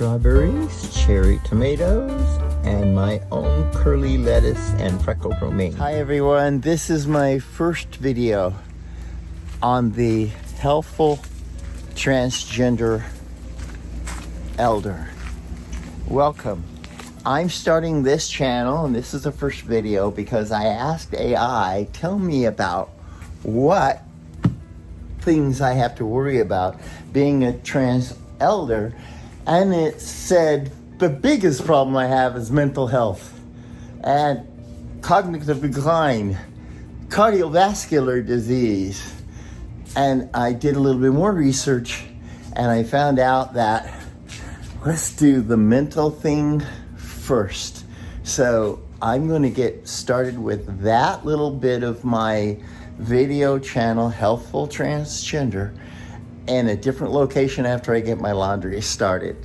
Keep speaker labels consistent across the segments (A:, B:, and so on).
A: strawberries, cherry tomatoes, and my own curly lettuce and freckled romaine. Hi everyone, this is my first video on the healthful transgender elder. Welcome. I'm starting this channel, and this is the first video because I asked AI, tell me about what things I have to worry about being a trans elder, and it said the biggest problem I have is mental health and cognitive decline, cardiovascular disease. And I did a little bit more research and I found out that let's do the mental thing first. So I'm going to get started with that little bit of my video channel, Healthful Transgender, in a different location after I get my laundry started.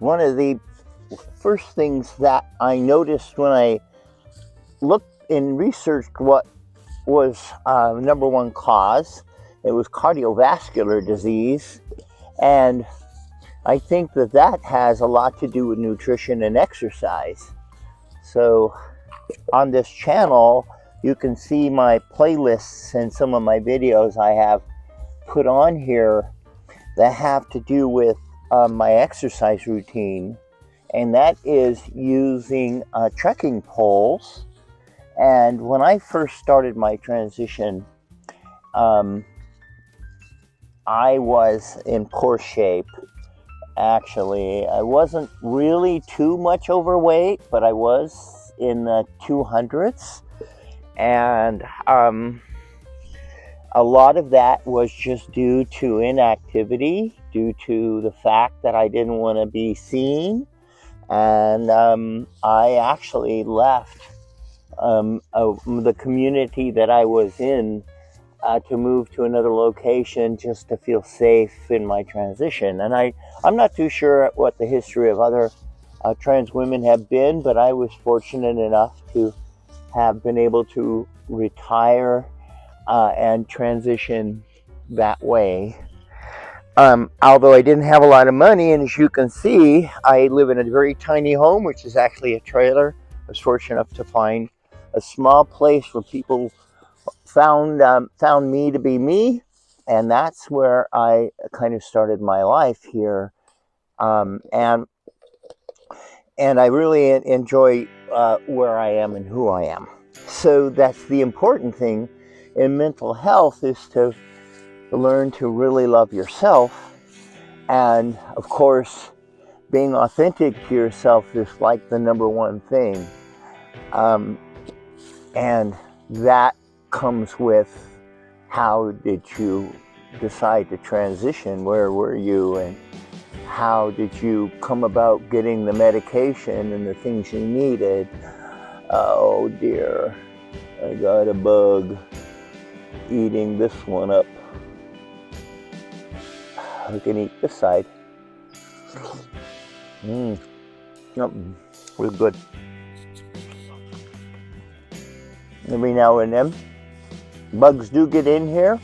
A: One of the first things that I noticed when I looked and researched what was number one cause, it was cardiovascular disease. And I think that that has a lot to do with nutrition and exercise. So on this channel, you can see my playlists and some of my videos I have put on here that have to do with my exercise routine. And that is using trekking poles. And when I first started my transition, I was in poor shape. Actually, I wasn't really too much overweight, but I was in the 200s. And a lot of that was just due to inactivity, due to the fact that I didn't want to be seen. And I actually left the community that I was in to move to another location just to feel safe in my transition. And I'm not too sure what the history of other trans women have been, but I was fortunate enough to have been able to retire and transition that way. Although I didn't have a lot of money, and as you can see, I live in a very tiny home, which is actually a trailer. I was fortunate enough to find a small place where people found me to be me, and that's where I kind of started my life here. And I really enjoy where I am and who I am. So that's the important thing in mental health, is to learn to really love yourself. And of course, being authentic to yourself is like the number one thing. And that comes with, how did you decide to transition? Where were you? And how did you come about getting the medication and the things you needed? Oh dear, I got a bug eating this one up. I can eat this side. Yep, real good. Every now and then, bugs do get in here.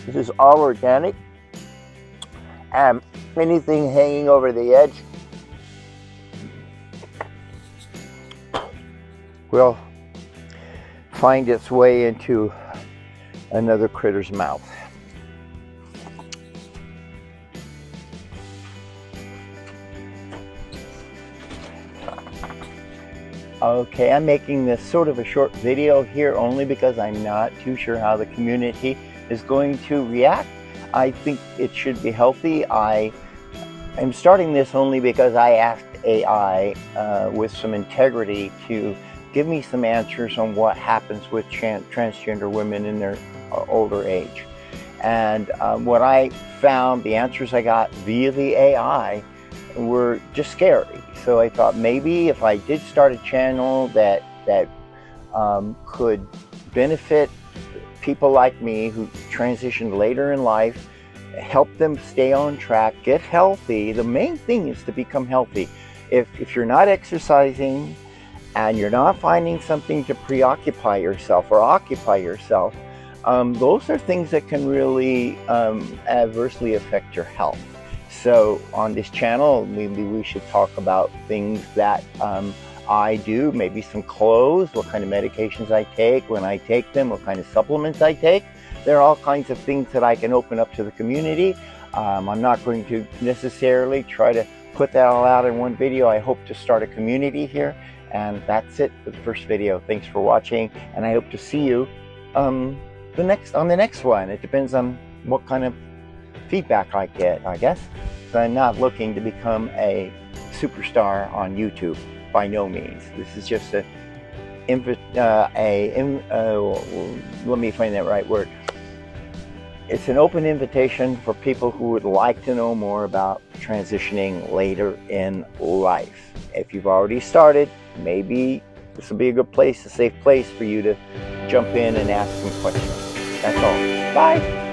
A: This is all organic. And anything hanging over the edge will find its way into another critter's mouth. Okay, I'm making this sort of a short video here only because I'm not too sure how the community is going to react. I think it should be healthy. I am starting this only because I asked AI with some integrity to give me some answers on what happens with transgender women in their older age. And what I found, the answers I got via the AI were just scary. So I thought maybe if I did start a channel that could benefit people like me who transitioned later in life, help them stay on track, get healthy. The main thing is to become healthy. If you're not exercising and you're not finding something to preoccupy yourself or occupy yourself, those are things that can really adversely affect your health. So on this channel, maybe we should talk about things that I do, maybe some clothes, what kind of medications I take, when I take them, what kind of supplements I take. There are all kinds of things that I can open up to the community. I'm not going to necessarily try to put that all out in one video. I hope to start a community here. And that's it for the first video. Thanks for watching, and I hope to see you on the next one. It depends on what kind of feedback I get, I guess. So I'm not looking to become a superstar on YouTube, by no means. This is just let me find that right word. It's an open invitation for people who would like to know more about transitioning later in life. If you've already started, maybe this will be a good place, a safe place for you to jump in and ask some questions. That's all. Bye.